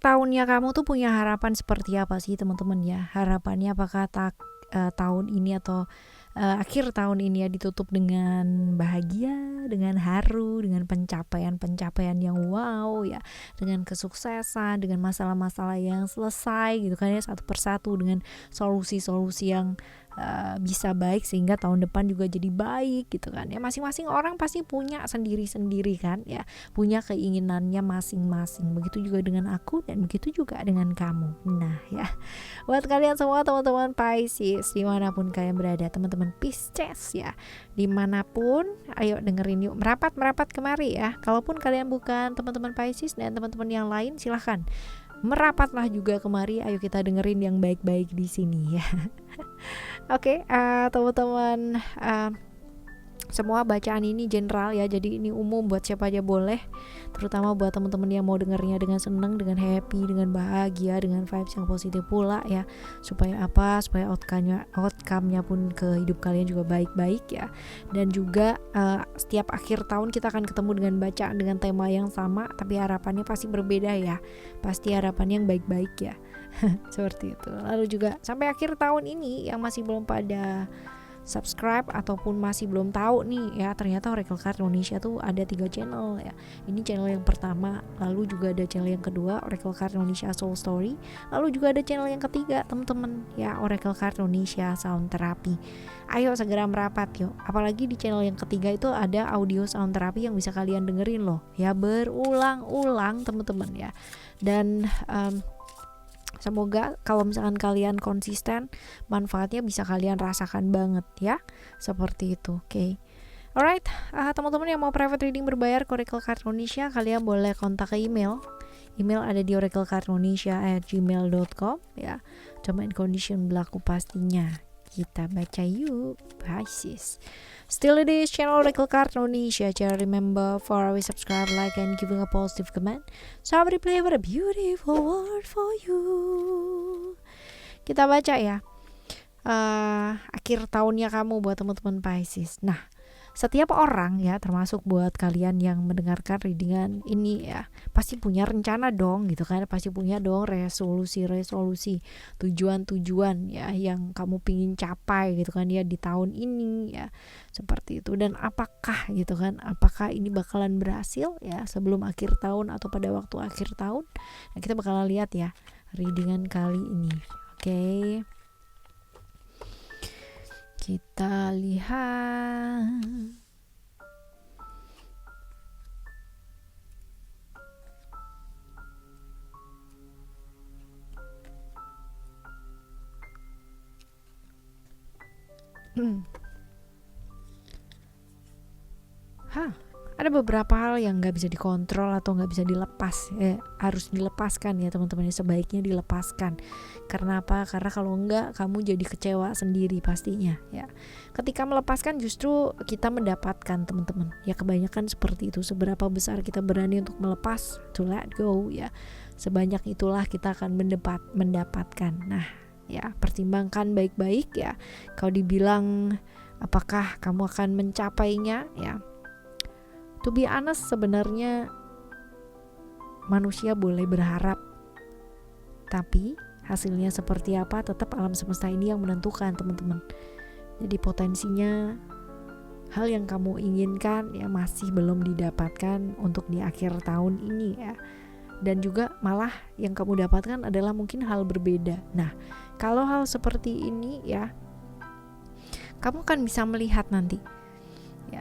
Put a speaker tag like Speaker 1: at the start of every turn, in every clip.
Speaker 1: tahunnya kamu tuh punya harapan seperti apa sih teman-teman ya? Harapannya apakah tahun ini atau akhir tahun ini ya ditutup dengan bahagia, dengan haru, dengan pencapaian-pencapaian yang wow ya, dengan kesuksesan, dengan masalah-masalah yang selesai gitu kan ya, satu persatu, dengan solusi-solusi yang bisa baik sehingga tahun depan juga jadi baik gitu kan ya. Masing-masing orang pasti punya sendiri-sendiri kan ya, punya keinginannya masing-masing. Begitu juga dengan aku dan begitu juga dengan kamu. Nah ya, buat kalian semua teman-teman Pisces dimanapun kalian berada, teman-teman Pisces ya, dimanapun, ayo dengerin yuk, merapat kemari ya. Kalaupun kalian bukan teman-teman Pisces dan teman-teman yang lain, silahkan merapatlah juga kemari. Ayo kita dengerin yang baik-baik di sini ya. Oke, teman-teman, semua bacaan ini general ya, jadi ini umum buat siapa aja boleh, terutama buat teman-teman yang mau dengernya dengan seneng, dengan happy, dengan bahagia, dengan vibes yang positif pula ya, supaya outcome-nya pun ke hidup kalian juga baik-baik ya. Dan juga setiap akhir tahun kita akan ketemu dengan bacaan dengan tema yang sama, tapi harapannya pasti berbeda ya, pasti harapannya yang baik-baik ya. Seperti itu. Lalu juga sampai akhir tahun ini yang masih belum pada subscribe ataupun masih belum tahu nih ya, ternyata Oracle Card Indonesia tuh ada 3 channel ya. Ini channel yang pertama, lalu juga ada channel yang kedua, Oracle Card Indonesia Soul Story, lalu juga ada channel yang ketiga teman-teman ya, Oracle Card Indonesia Sound Therapy. Ayo segera merapat yuk, apalagi di channel yang ketiga itu ada audio sound therapy yang bisa kalian dengerin loh ya, berulang-ulang teman-teman ya. Dan semoga kalau misalkan kalian konsisten, manfaatnya bisa kalian rasakan banget ya. Seperti itu, oke. Alright, teman-teman yang mau private reading berbayar ke Oracle Card Indonesia, kalian boleh kontak ke email. Email ada di oraclecardindonesia@gmail.com ya. Term and condition berlaku pastinya. Kita baca yuk, Pisces. Still it is channel Oracle Card Indonesia. Jangan remember for always subscribe, like, and giving a positive comment. So I will play a beautiful word for you. Kita baca ya. Akhir tahunnya kamu buat teman-teman Pisces. Nah, setiap orang ya, termasuk buat kalian yang mendengarkan readingan ini ya, pasti punya rencana dong gitu kan, pasti punya dong resolusi, tujuan-tujuan ya yang kamu pingin capai gitu kan ya di tahun ini ya, seperti itu. Dan apakah gitu kan, apakah ini bakalan berhasil ya sebelum akhir tahun atau pada waktu akhir tahun? Nah, kita bakalan lihat ya readingan kali ini. Oke. Kita lihat. Ada beberapa hal yang nggak bisa dikontrol atau nggak bisa dilepas, harus dilepaskan ya teman-teman, sebaiknya dilepaskan. Karena apa? Karena kalau enggak kamu jadi kecewa sendiri pastinya ya. Ketika melepaskan justru kita mendapatkan teman-teman ya, kebanyakan seperti itu. Seberapa besar kita berani untuk melepas, to let go ya, sebanyak itulah kita akan mendapatkan. Nah ya, pertimbangkan baik-baik ya. Kalau dibilang apakah kamu akan mencapainya ya, to be honest, sebenarnya manusia boleh berharap, tapi hasilnya seperti apa tetap alam semesta ini yang menentukan teman-teman. Jadi potensinya hal yang kamu inginkan ya masih belum didapatkan untuk di akhir tahun ini ya. Dan juga malah yang kamu dapatkan adalah mungkin hal berbeda. Nah, kalau hal seperti ini ya, kamu kan bisa melihat nanti ya,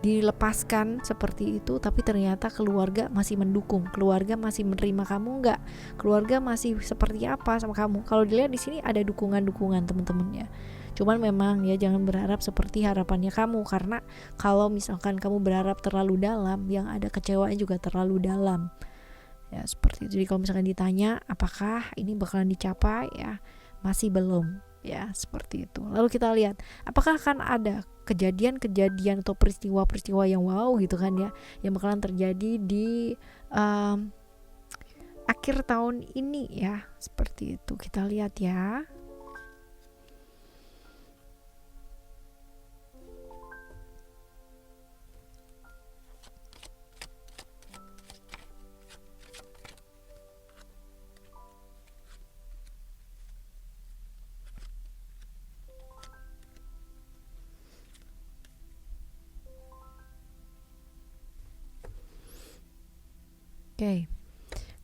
Speaker 1: dilepaskan seperti itu, tapi ternyata keluarga masih mendukung, keluarga masih menerima kamu enggak, keluarga masih seperti apa sama kamu. Kalau dilihat di sini ada dukungan teman-teman ya. Cuman memang ya jangan berharap seperti harapannya kamu, karena kalau misalkan kamu berharap terlalu dalam, yang ada kecewaan juga terlalu dalam. Ya seperti itu. Jadi kalau misalkan ditanya apakah ini bakalan dicapai ya, masih belum. Ya seperti itu. Lalu kita lihat apakah akan ada kejadian-kejadian atau peristiwa-peristiwa yang wow gitu kan ya, yang bakalan terjadi di akhir tahun ini ya, seperti itu. Kita lihat ya. Oke.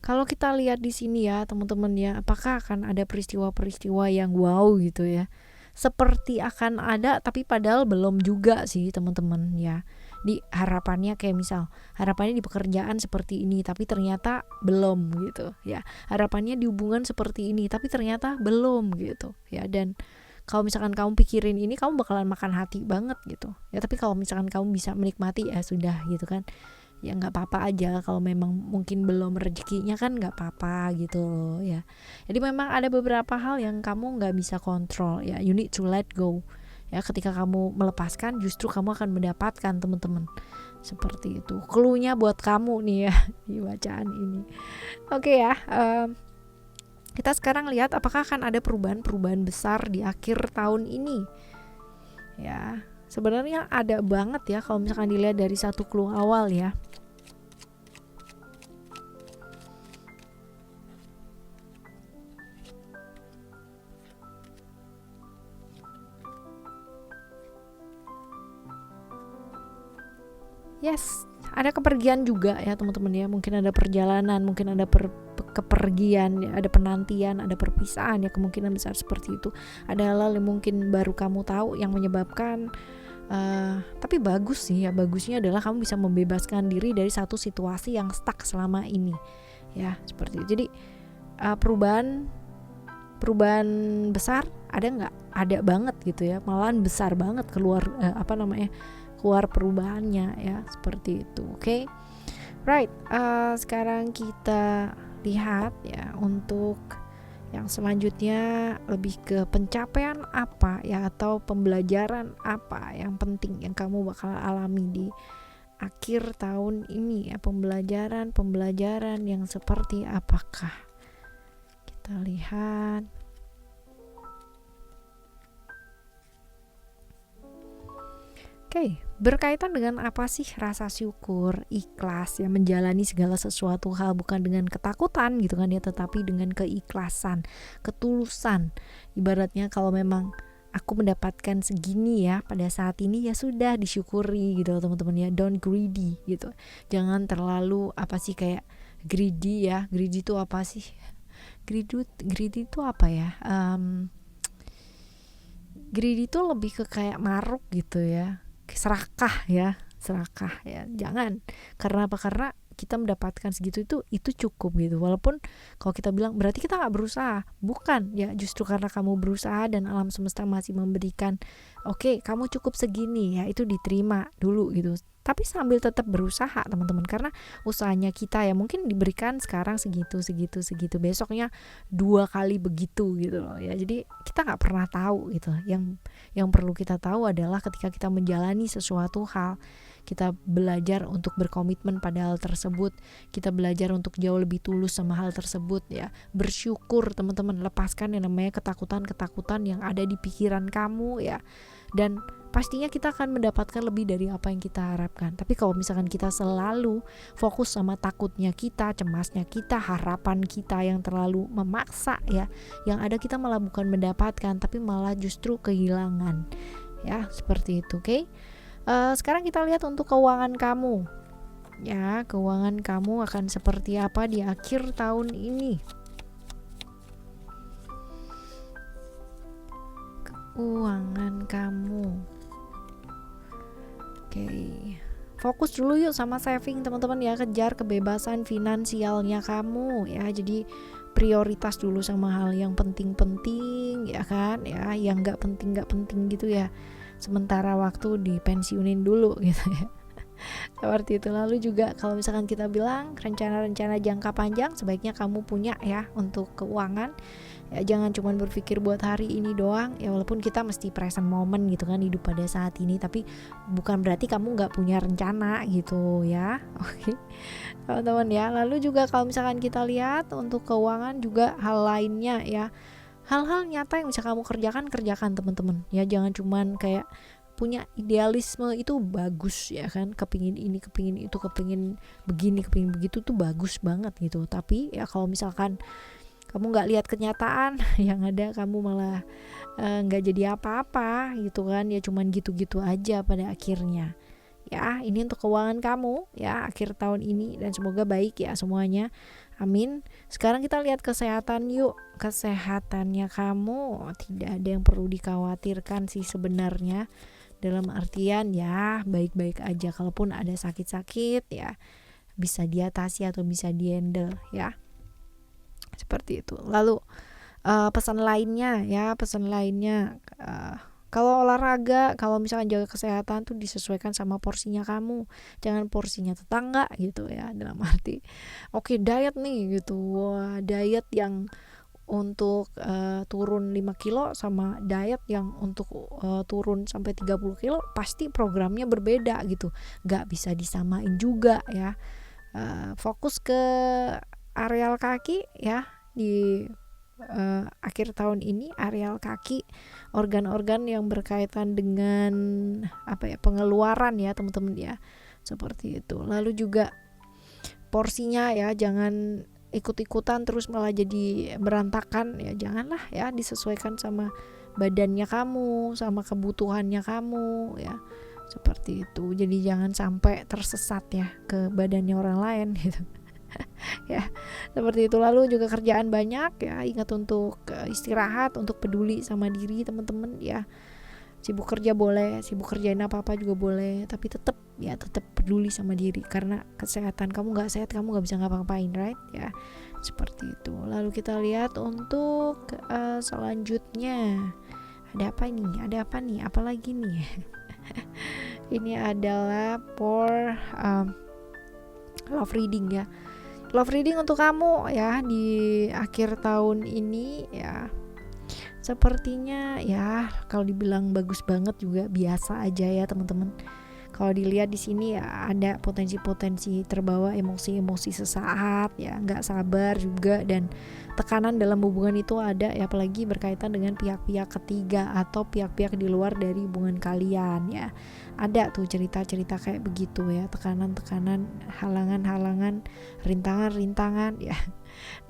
Speaker 1: Kalau kita lihat di sini ya teman-teman ya, apakah akan ada peristiwa-peristiwa yang wow gitu ya? Seperti akan ada tapi padahal belum juga sih teman-teman ya. Di harapannya kayak misal harapannya di pekerjaan seperti ini tapi ternyata belum gitu ya. Harapannya di hubungan seperti ini tapi ternyata belum gitu ya. Dan kalau misalkan kamu pikirin ini kamu bakalan makan hati banget gitu ya. Tapi kalau misalkan kamu bisa menikmati ya sudah gitu kan, ya nggak apa-apa aja. Kalau memang mungkin belum rezekinya kan nggak apa-apa gitu loh ya. Jadi memang ada beberapa hal yang kamu nggak bisa kontrol ya, you need to let go ya. Ketika kamu melepaskan justru kamu akan mendapatkan teman-teman, seperti itu clue-nya buat kamu nih ya di bacaan ini. Oke ya, kita sekarang lihat apakah akan ada perubahan-perubahan besar di akhir tahun ini ya. Sebenarnya ada banget ya kalau misalkan dilihat dari satu clue awal ya. Yes, ada kepergian juga ya teman-teman ya. Mungkin ada perjalanan, mungkin ada kepergian, ya, ada penantian, ada perpisahan ya, kemungkinan besar seperti itu. Ada hal-hal yang mungkin baru kamu tahu yang menyebabkan tapi bagus sih ya, bagusnya adalah kamu bisa membebaskan diri dari satu situasi yang stuck selama ini ya, seperti itu. Jadi perubahan besar ada nggak? Ada banget gitu ya, malahan besar banget keluar keluar perubahannya ya, seperti itu. Oke. Right, sekarang kita lihat ya untuk yang selanjutnya, lebih ke pencapaian apa ya atau pembelajaran apa yang penting yang kamu bakal alami di akhir tahun ini ya. Pembelajaran yang seperti apakah? Kita lihat. Oke, berkaitan dengan apa sih rasa syukur, ikhlas ya, menjalani segala sesuatu hal bukan dengan ketakutan gitu kan ya, tetapi dengan keikhlasan, ketulusan. Ibaratnya kalau memang aku mendapatkan segini ya pada saat ini, ya sudah disyukuri gitu teman-teman ya. Don't greedy gitu. Jangan terlalu kayak greedy ya. Greedy itu apa sih? Greedy itu apa ya? Greedy itu lebih ke kayak maruk gitu ya. Serakah ya, jangan. Karena apa? Karena kita mendapatkan segitu itu cukup gitu. Walaupun kalau kita bilang berarti kita nggak berusaha, bukan ya, justru karena kamu berusaha dan alam semesta masih memberikan, oke, kamu cukup segini ya, itu diterima dulu gitu. Tapi sambil tetap berusaha teman-teman, karena usahanya kita ya mungkin diberikan sekarang segitu, besoknya 2 kali begitu gitu loh ya. Jadi kita nggak pernah tahu gitu. Yang perlu kita tahu adalah ketika kita menjalani sesuatu hal, kita belajar untuk berkomitmen pada hal tersebut, kita belajar untuk jauh lebih tulus sama hal tersebut ya. Bersyukur teman-teman, lepaskan yang namanya ketakutan yang ada di pikiran kamu ya. Dan pastinya kita akan mendapatkan lebih dari apa yang kita harapkan. Tapi kalau misalkan kita selalu fokus sama takutnya kita, cemasnya kita, harapan kita yang terlalu memaksa ya, yang ada kita malah bukan mendapatkan tapi malah justru kehilangan ya, seperti itu. Oke. Sekarang kita lihat untuk keuangan kamu ya. Keuangan kamu akan seperti apa di akhir tahun ini? Keuangan kamu. Oke. Fokus dulu yuk sama saving teman-teman ya. Kejar kebebasan finansialnya kamu ya. Jadi prioritas dulu sama hal yang penting-penting ya kan ya, yang nggak penting gitu ya, sementara waktu dipensiunin dulu gitu ya. Seperti itu. Lalu juga kalau misalkan kita bilang rencana-rencana jangka panjang, sebaiknya kamu punya ya untuk keuangan ya. Jangan cuma berpikir buat hari ini doang ya, walaupun kita mesti present moment gitu kan, hidup pada saat ini, tapi bukan berarti kamu nggak punya rencana gitu ya. Oke teman-teman ya. Lalu juga kalau misalkan kita lihat untuk keuangan juga hal lainnya ya, hal-hal nyata yang bisa kamu kerjakan teman-teman ya. Jangan cuman kayak punya idealisme, itu bagus ya kan, kepingin ini, kepingin itu, kepingin begini, kepingin begitu tuh bagus banget gitu. Tapi ya kalau misalkan kamu nggak lihat kenyataan, yang ada kamu malah nggak jadi apa-apa gitu kan ya, cuman gitu-gitu aja pada akhirnya ya. Ini untuk keuangan kamu ya akhir tahun ini, dan semoga baik ya semuanya, amin. Sekarang kita lihat kesehatan yuk. Kesehatannya kamu tidak ada yang perlu dikhawatirkan sih sebenarnya, dalam artian ya baik-baik aja. Kalaupun ada sakit-sakit ya bisa diatasi atau bisa dihandle ya, seperti itu. Lalu pesan lainnya kalau olahraga, kalau misalkan jaga kesehatan tuh disesuaikan sama porsinya kamu, jangan porsinya tetangga gitu ya. Dalam arti oke, diet nih gitu, wah, diet yang untuk turun 5 kilo sama diet yang untuk turun sampai 30 kilo pasti programnya berbeda gitu, gak bisa disamain juga ya. Fokus ke areal kaki ya di akhir tahun ini, areal kaki, organ-organ yang berkaitan dengan pengeluaran ya teman-teman ya, seperti itu. Lalu juga porsinya ya, jangan ikut-ikutan terus malah jadi berantakan ya, janganlah ya, disesuaikan sama badannya kamu, sama kebutuhannya kamu ya, seperti itu. Jadi jangan sampai tersesat ya ke badannya orang lain gitu. Ya, seperti itu. Lalu juga kerjaan banyak ya, ingat untuk istirahat, untuk peduli sama diri teman-teman ya. Sibuk kerja boleh, sibuk kerjain apa-apa juga boleh, tapi tetap peduli sama diri, karena kesehatan kamu nggak sehat, kamu nggak bisa ngapa-ngapain, right ya, seperti itu. Lalu kita lihat untuk selanjutnya ada apa nih, apalagi nih. Ini adalah for love reading ya. Love reading untuk kamu ya di akhir tahun ini ya. Sepertinya ya kalau dibilang bagus banget juga biasa aja ya teman-teman. Kalau dilihat di sini ya ada potensi-potensi terbawa emosi-emosi sesaat ya, nggak sabar juga, dan tekanan dalam hubungan itu ada ya, apalagi berkaitan dengan pihak-pihak ketiga atau pihak-pihak di luar dari hubungan kalian ya. Ada tuh cerita-cerita kayak begitu ya, tekanan-tekanan, halangan-halangan, rintangan-rintangan ya.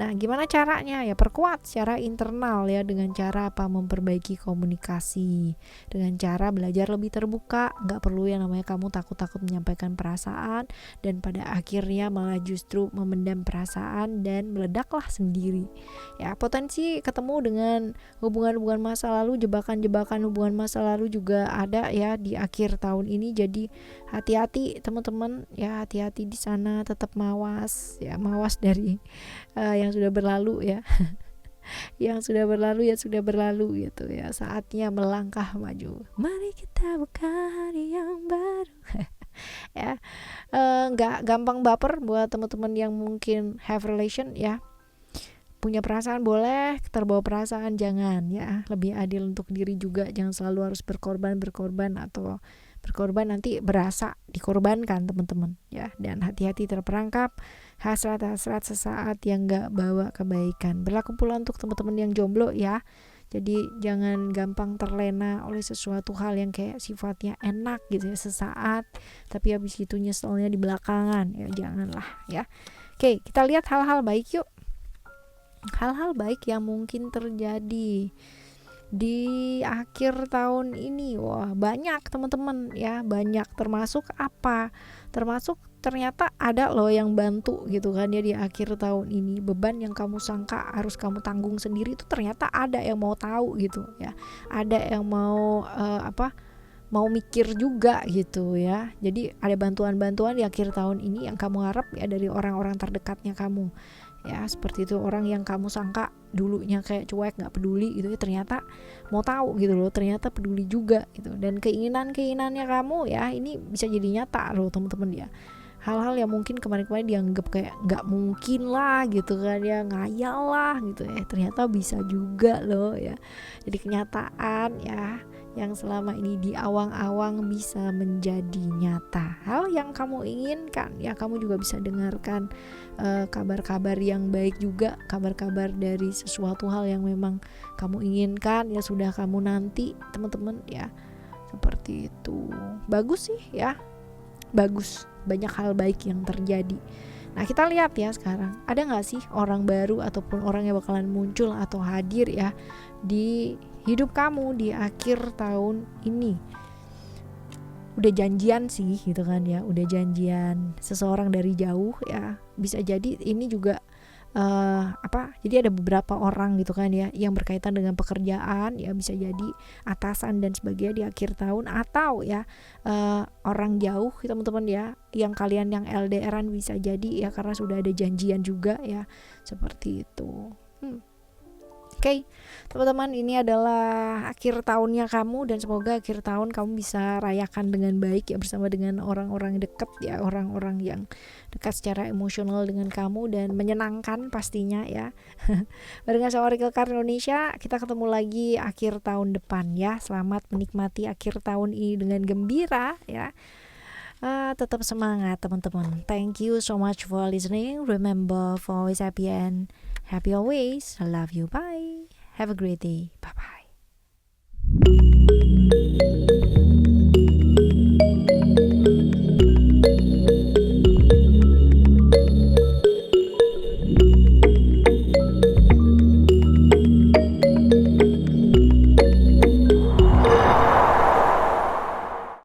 Speaker 1: Nah, gimana caranya? Ya perkuat secara internal ya, dengan cara apa? Memperbaiki komunikasi, dengan cara belajar lebih terbuka. Gak perlu yang namanya kamu takut-takut menyampaikan perasaan, dan pada akhirnya malah justru memendam perasaan dan meledaklah sendiri. Ya, potensi ketemu dengan hubungan-hubungan masa lalu, jebakan-jebakan hubungan masa lalu juga ada ya di akhir tahun ini. Jadi hati-hati teman-teman ya, hati-hati di sana, tetap mawas ya, mawas dari yang sudah berlalu ya. Yang sudah berlalu ya sudah berlalu gitu ya, saatnya melangkah maju, mari kita buka hari yang baru. Ya, nggak gampang baper buat teman-teman yang mungkin have relation ya, punya perasaan boleh, terbawa perasaan jangan ya. Lebih adil untuk diri juga, jangan selalu harus berkorban atau berkorban nanti berasa dikorbankan teman-teman ya. Dan hati-hati terperangkap hasrat-hasrat sesaat yang gak bawa kebaikan. Berlaku pula untuk teman-teman yang jomblo ya. Jadi jangan gampang terlena oleh sesuatu hal yang kayak sifatnya enak gitu ya sesaat, tapi habis itu nyeselnya di belakangan ya, janganlah ya. Oke, kita lihat hal-hal baik yuk. Hal-hal baik yang mungkin terjadi di akhir tahun ini. Wah, banyak teman-teman ya, banyak. Termasuk apa? Termasuk ternyata ada loh yang bantu gitu kan ya di akhir tahun ini. Beban yang kamu sangka harus kamu tanggung sendiri itu ternyata ada yang mau tahu gitu ya. Ada yang mau mau mikir juga gitu ya. Jadi ada bantuan-bantuan di akhir tahun ini yang kamu harap ya dari orang-orang terdekatnya kamu. Ya, seperti itu. Orang yang kamu sangka dulunya kayak cuek, gak peduli gitu ya, ternyata mau tahu gitu loh, ternyata peduli juga gitu. Dan keinginannya kamu ya ini bisa jadi nyata loh teman-teman ya. Hal-hal yang mungkin kemarin-kemarin dianggap kayak gak mungkin lah gitu kan ya, ngayal lah gitu ya, ternyata bisa juga loh ya. Jadi kenyataan ya, yang selama ini di awang-awang bisa menjadi nyata. Hal yang kamu inginkan ya, kamu juga bisa dengarkan kabar-kabar yang baik juga, kabar-kabar dari sesuatu hal yang memang kamu inginkan ya, sudah kamu nanti teman-teman ya, seperti itu. Bagus sih ya, bagus, banyak hal baik yang terjadi. Nah, kita lihat ya sekarang, ada gak sih orang baru ataupun orang yang bakalan muncul atau hadir ya di hidup kamu di akhir tahun ini. udah janjian sih gitu kan ya, udah janjian seseorang dari jauh ya, bisa jadi ini juga jadi ada beberapa orang gitu kan ya yang berkaitan dengan pekerjaan ya, bisa jadi atasan dan sebagainya di akhir tahun, atau ya orang jauh teman-teman ya, yang kalian yang LDRan bisa jadi ya karena sudah ada janjian juga ya, seperti itu. Oke, teman-teman, ini adalah akhir tahunnya kamu, dan semoga akhir tahun kamu bisa rayakan dengan baik ya, bersama dengan orang-orang dekat ya, orang-orang yang dekat secara emosional dengan kamu dan menyenangkan pastinya ya. Barengan sama Oracle Card Indonesia, kita ketemu lagi akhir tahun depan ya. Selamat menikmati akhir tahun ini dengan gembira ya. Tetap semangat teman-teman. Thank you so much for listening. Remember for always happy and happy always. I love you. Bye. Have a great day. Bye bye.